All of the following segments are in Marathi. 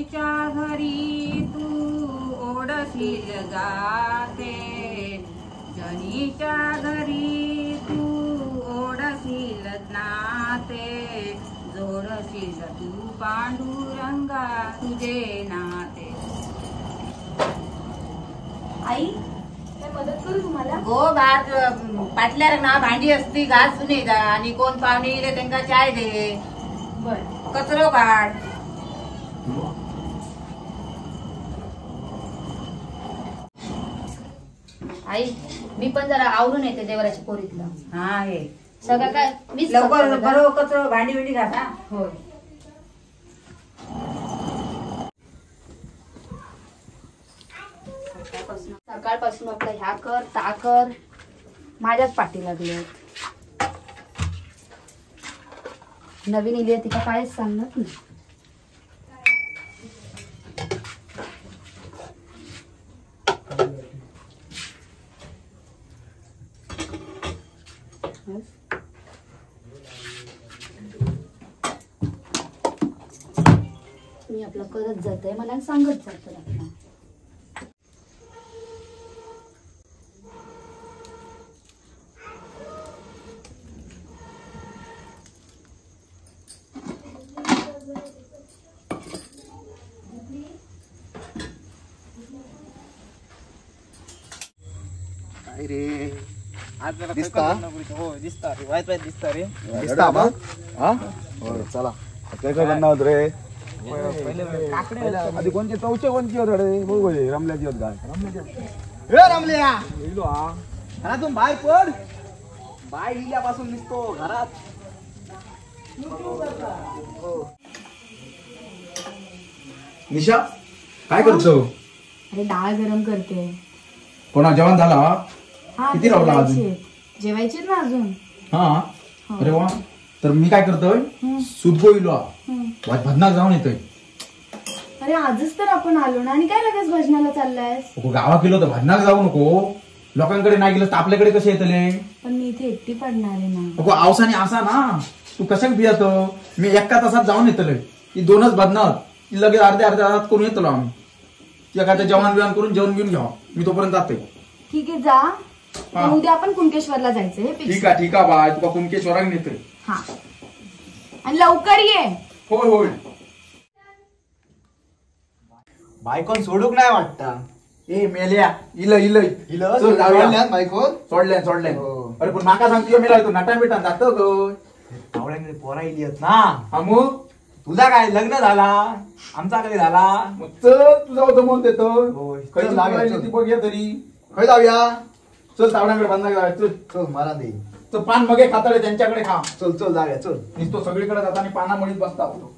जनीच्या घरी तू ओढशील जाते, जनीच्या घरी तू ओढशील नाते, जोडशील तू पांडुरंगा तुझे नाते. आई मदत करू तुम्हाला? हो भात पाटल्यार ना भांडी असती घासून ये जा आणि कोण पाहुणे येले त्यांना चाय दे. बर. कचरो काढ. आई मी पण जरा आवरून येते देवराच्या पोरीतलं. हा हे सगळं काय मीच लवकर बरोबर कचरो भांडी बिंडी घासा. होय. सकाळपासून आपलं ह्या कर ता कर माझ्याच पाठी लागले. नवीन इली आहे तिला कायच सांगत नाही. मी आपलं करत जाते मला सांगत जात आपला. रे आज जरा दिसता? हो दिसता रे वाईट वाईट दिसता रे. दिसता मग हा हो चला काय काय करणार होत रे. पहिले काकडे आधी कोणचे चौचे कोणची होत रे बघू रमल्याची होत काय ए रमल्या इलो हा घरातून बाहेर पड. बाय इल्यापासून निघतो घरात. निशा काय करतो. अरे डाळ गरम करते. कोणा जेवण झाला. हा किती राहिला अजून? जेवायचे ना अजून. हा अरे वा तर मी काय करतोय सुदगो इलो भजनाक जाऊन येतोय. अरे आजच तर आपण आलो ना आणि काय लगेच भजनाला चाललायस. गावात गेलो तर भजनाक जाऊ नको. लोकांकडे नाही गेलं तर आपल्याकडे कसे येतले. पण मी इथे एकटी पडणार आहे ना. नको आवसाने असा ना तू कशाक भियात. मी एका तासात जाऊन येतले. ही दोनच भजनात लगेच अर्ध्या तासात करून येतलो आम्ही. एखाद्या जेवण बिवण करून जेवण घेऊन घ्या. मी तोपर्यंत जाते. ठीक आहे जा. पण उद्या आपण कुणकेश्वरला जायचंय. ठीक आहे बाय तुका कुणकेश्वराक नेते. हा आणि लवकर ये. होय होय. बायकोन सोडूक नाही वाटता. ए मेल्या इलय इलय हिलं चल जाऊया. बायकोन सोडल्या हो. अरे पण माका सांगतो मी राहतो नटा बिटा जातो ग. आवड्याकडे पोरा इली आहेत ना. हा मग तुझा काय लग्न झाला आमचा कधी झाला. मग चल तुझा होतं म्हणून देतो. होय. काही चल जाऊया, राहिली चल. ती बघूया तरी. खय जाऊया. चल तावड्याकडे बांधा चल. चल मारा दे. तर पान मगे खाताडे त्यांच्याकडे खा. चल चल जाऊया चल. नुसतो सगळीकडे जाताना पानामळीत बसता होतो.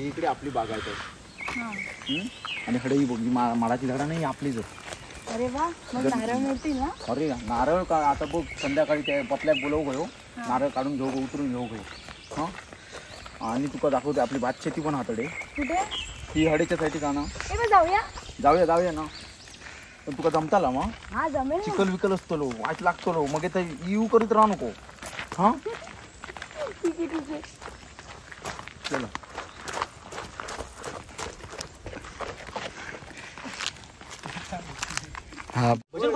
इकडे आपली बाग आहे. आणि हडे ही बघ माडाची झाडा नाही आपलीच. अरे वा मग नारळ मिळतील ना. अरे नारळ का आता बघ संध्याकाळी त्या पपल्याक बोलवू गयो. नारळ काढून घेऊ उतरून घेऊ गयो. हा आणि तुका दाखवते आपली भात शेती पण हातडे. कुठे ही हडेच्या साठी का ना. जाऊया जाऊया जाऊया ना. पण तुका जमताला मग. हा जमेल. चिकल विकल असतलो वाट लागतलो मग ते येऊ करीत राहू नको. हा ठीक आहे चला.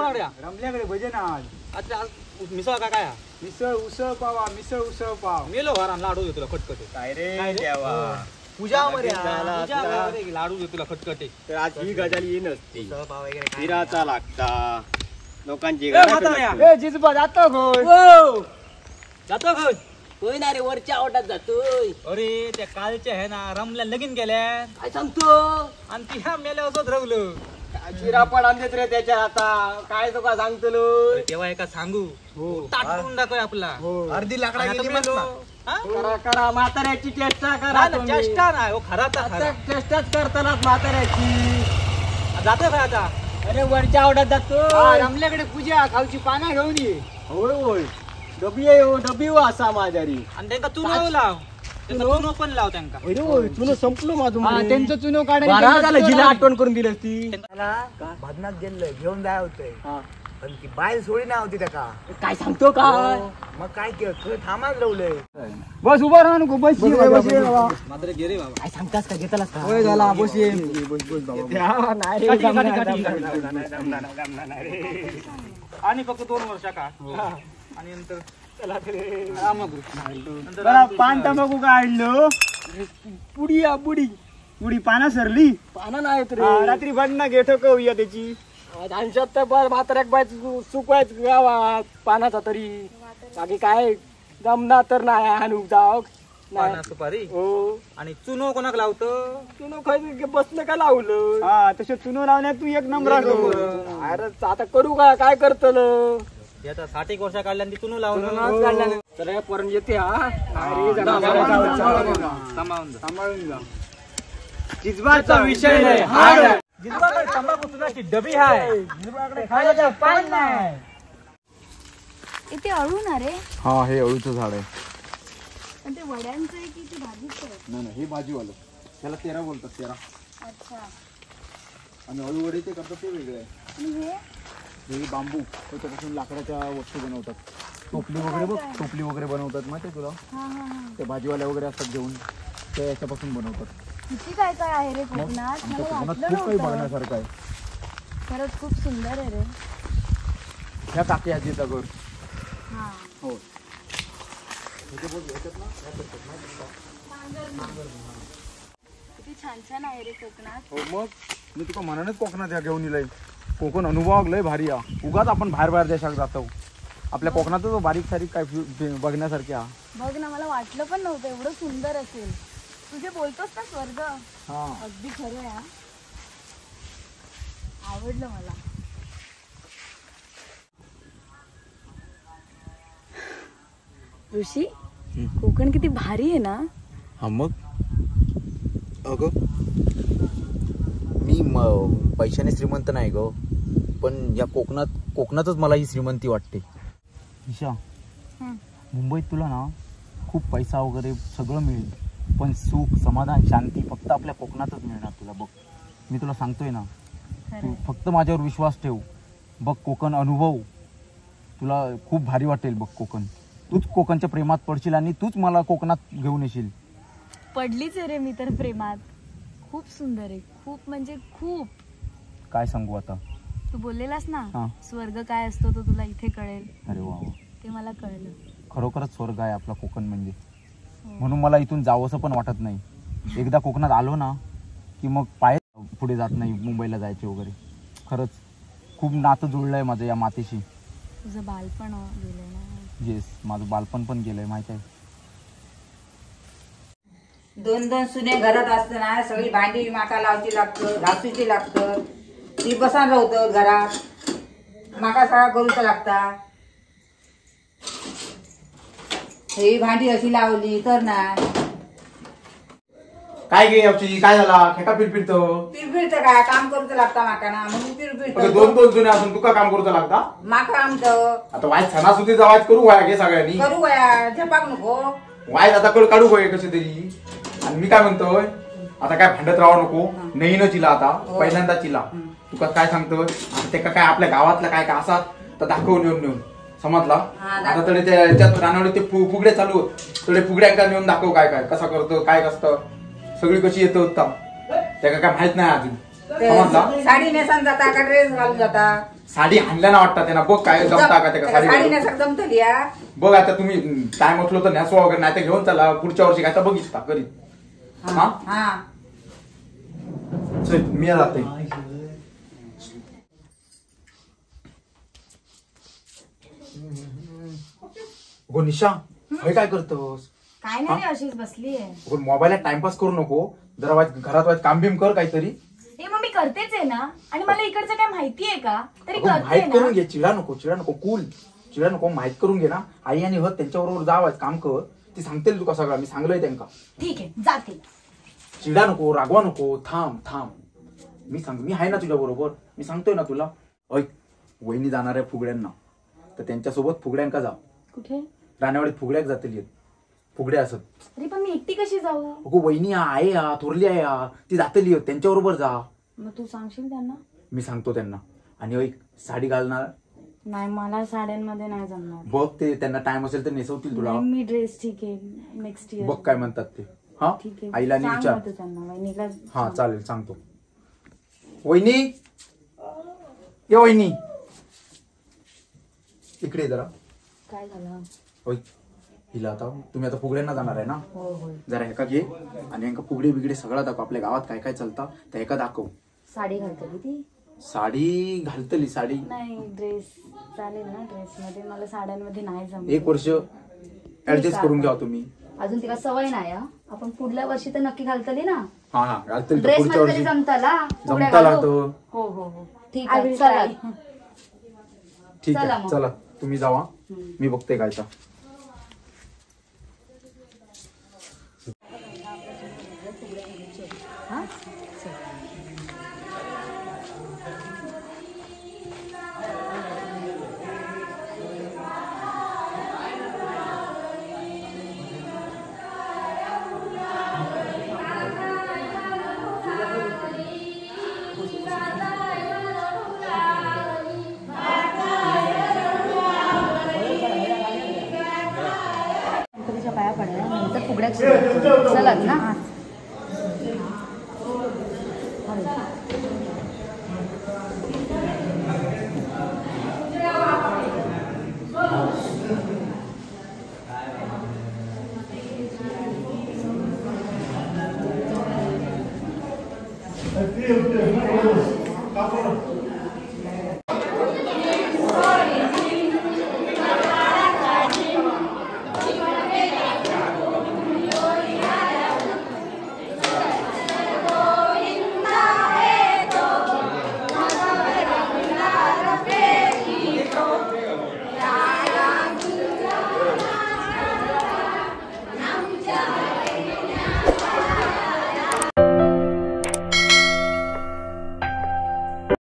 बागड्या रमल्याकडे भजन आज अच्छा मिसळ का काय मिसळ उसळ पाव मिसळ उसळ पाव मेलो घरान लाडू दे तुला खटखटे काय रे देवा पूजा लाडू दे तुला खटखटे तर आज ही गजाली येई नसती पाव वगैरे हिराचा लागता लोकांची म्हाताऱ्या. जिजबा जातो गोय जातो खन होय ना रे वरच्या ओटात जातोय अरे त्या कालच्या आहे ना रमल्या लगीन गेल्या काय सांगतो आणि ती ह्या मेल्या असंच रवलं चिरापड आणतेत रे त्याच्या आता काय तो का सांगतलो अरे तेव्हा एका सांगू ताटून दाखव आपला अर्धी आणि आता मेलो. हा? करा करा म्हाताऱ्याची चेष्टा करा नाही ना, तुम्ही. चेष्टा नाही हो खराचा आता खरा चेष्टाच करतानाच म्हाताऱ्याची जातो काय आता अरे वरच्या आवडात जातो रमल्याकडे पूजा खाऊची पाना घेऊन ये होय होय डबी आहे हो डबी हो असा माझ्यारी आणि त्यांना चुनो लाव त्यांना चुनो पण लाव त्यांना अरे होय चुनो संपलो माझं त्यांचं चुनो झालं जिला आठवण करून दिली ती भजनात गेलं घेऊन जाय होते पण ती बाईल सोडी नाही होती त्या का काय सांगतो काय मग काय केलं थांबाच लावलंय बस उभा राहा नको बस मात्र गेले बाबा काय सांगतास का घेतलास का होय झाला बस ये नाही रे, जमणार नाही. आणि फक्त 2 वर्ष का आणि नंतर पान तंबाखू काढलो पुडी पुडी पुडी पाना सरली पाना नाही रात्री भांडणं घेतो करूया त्याची आमच्यात तर म्हाताऱ्याक बाय चुकवायच गावात पानाचा तरी बाकी काय जमना तर नाही आणू जाऊ पाना सुपारी हो आणि चुनो कोणाक लावतो चुनो खाय बसलं का लावलं हा तसे चुनो लावण्यात तू एक नंबर अरे आता करू का काय करतल आता 60 वर्ष काढल्या ती चुनो लावून तर पर्यंत येते हा सांभाळून जा जिजबाचा विषय नाही जिजबाकडे तंबाखू चुनाची डबी आहे जिजबाकडे खायला पान नाही इथे अळू ना रे हा हे अळूचं झाड आहे पण ते वड्यांचं आहे की ते भाजीचं आहे? नाही हे भाजीवालं त्याला तेरा बोलतात तेरा अच्छा आणि अळू वडे ते करतात ते वेगळे आहे आणि हे हे बांबू त्याच्यापासून लाकडाच्या वस्तू बनवतात टोपली वगैरे बघ टोपली वगैरे बनवतात माहिती तुला हा हा हा ते भाजीवाल्या वगैरे असतात घेऊन ते याच्यापासून बनवतात किती काय काय आहे रे कोकणात आमच्या मला कोकणात वाटलं खूप काही नव्हतं बघण्यासारखं आहे खरंच खूप सुंदर आहे रे ह्या टाकी आजीचा घर हा हो किती छान छान आहे रे कोकणात हो मग मी तुका मनानेच कोकणात ह्या घेऊन येलंय कोकण अनुभव लय भारी हा उगाच आपण बाहेर देशात जातो आपल्या कोकणातच बारीक सारीक काय बघण्यासारखे हा बघ ना मला वाटलं पण नव्हतं एवढं सुंदर असेल तुझे बोलतोस ना स्वर्ग हा अगदी खरं आहे हा. आवडलं मला ऋषी कोकण किती भारी आहे ना हा मग अगं मी पैशाने श्रीमंत नाही ग पण या कोकणातच मला ही श्रीमंती वाटते ईशा मुंबईत तुला ना खूप पैसा वगैरे सगळं मिळेल पण सुख समाधान शांती फक्त आपल्या कोकणातच मिळणार तुला बघ मी तुला सांगतोय ना तू फक्त माझ्यावर विश्वास ठेव बघ कोकण अनुभव तुला खूप भारी वाटेल बघ कोकण तूच कोकणच्या प्रेमात पडशील आणि तूच मला कोकणात घेऊन येशील पडलीच आहे रे मी तर प्रेमात खूप सुंदर आहे खूप म्हणजे खूप काय सांगू आता तू बोललेलास ना हा. स्वर्ग काय असतो तो तुला इथे कळेल अरे वा वा. ते मला कळलं खरोखरच स्वर्ग आहे आपला कोकण म्हणजे म्हणून मला इथून जावंसं पण वाटत नाही एकदा कोकणात आलो ना की मग पाय पुढे जात नाही मुंबईला जायचे वगैरे खरंच खूप नातं जुळलंय माझं या मातीशी तुझं बालपण गेलंय ना येस माझं बालपण पण गेलंय माहित आहे 2 सुने घरात असताना सगळी भांडी माका लावची लागतं घासूची लागतं ती बसान राहतं घरात माका सगळा करूचा लागता ही भांडी अशी लावली तर ना काय गे याची काय झाला खेका फिरतो पिरपिरतं काय काम करूचं लागता माका ना म्हणून पिरपिरतं 2 जुने असून तुका काम करूचा लागता माका आमचं आता वाईट सणासुदीचा वाईट करू वया गे सगळ्यांनी करू वया झपाक नको वाईट आता कळ काढू होय कसे तरी आणि मी काय म्हणतोय आता काय भांडत राहू नको नाही न चिला आता पहिल्यांदा चिला तुका काय सांगतोय आता ते काय आपल्या गावातला काय काय असा तर दाखवून नेऊन समजला आता तडे त्याच्यात रानवडे ते फुगडे चालू थोडे फुगड्या नेऊन दाखव काय काय कसा करतो काय कसतं सगळी कशी येतो त्या काय माहित नाही अजून समजला साडी नेसान जाता का ड्रेस घालून जाता साडी आणल्या ना वाटतं त्यांना बघ काय जमता का त्या साडी साडी नेसाक जमतली हा. बघ आता तुम्ही टाइम असलो तर नेसवा वगैरे नाही तर घेऊन चला पुढच्या वर्षी काय तर बघितला करीत हा हा चल मी जाते गो निशा हे काय करतोस काय नाही रे, अशीच बसली आहे. मोबाईलला टाइमपास करू नको जरा घरात काम बिम कर काहीतरी हे मग मी करतेच आहे ना. आणि मला इकडचं काय माहितीये का, तरी अगं, करते माहित करून ना. घे चिडा नको कूल चिडा नको माहित करून घे ना. आई आणि हत त्यांच्याबरोबर जावं काम कर ती सांगतील तुका सगळं मी सांगलोय त्यांना ठीक आहे जाते. चिडा नको रागवा नको थांब मी आहे ना तुझ्या बरोबर मी सांगतोय ना तुला ऐक वहिनी जाणार आहे फुगड्यांना तर त्यांच्यासोबत फुगड्यांका जा कुठे? राण्यावाडीत फुगड्याक जातील फुगड्या असत अरे पण मी एकटी कशी जाऊ? अगो वहिनी आहे थोरली आहे ती जातली त्यांच्याबरोबर जा. मग तू सांगशील त्यांना? मी सांगतो त्यांना. आणि ऐक साडी घालणार नाही, मला साड्यांमध्ये नाही जमणार. बघ ते त्यांना टाइम असेल तर नेसवतील तुला. नाही, मी ड्रेस ठीक आहे नेक्स्ट इयर. बघ काय म्हणतात ते. हा ठीक आहे, आईला सांग विचार. मग तू त्यांना. वहिनीला हा चालेल सांगतो. वहिनी ये वहिनी इकडे ये जरा. काय झालं? होय हिला आता तुम्ही आता फुगड्यांना जाणार आहे ना. हो हो. जरा एका घे आणि एका फुगडे बिगडे सगळं दाखव आपल्या गावात काय काय चालतं त्या एका दाखव. साडी घालते की ती? साडी घालतली साडी नाही, ड्रेस चालेल ना. ड्रेस मध्ये मला साड्यांमध्ये नाही जमत. 1 वर्ष ऍडजस्ट करून घ्या तुम्ही. अजून तिला सवय नाही हा. आपण पुढल्या वर्षी तर नक्की घालतली ना. हा घालतली ड्रेस पुढच्या मध्ये तरी वर्षी जमताला. पुढे जमता घालू. लागतो. हो हो हो. ठीक I आहे will चला. try. ठीक चला आहे मग. चला तुम्ही जावा मी बघते काय तर. गणपतीच्या पाया पडल्या नंतर फुगड्या चलात ना. का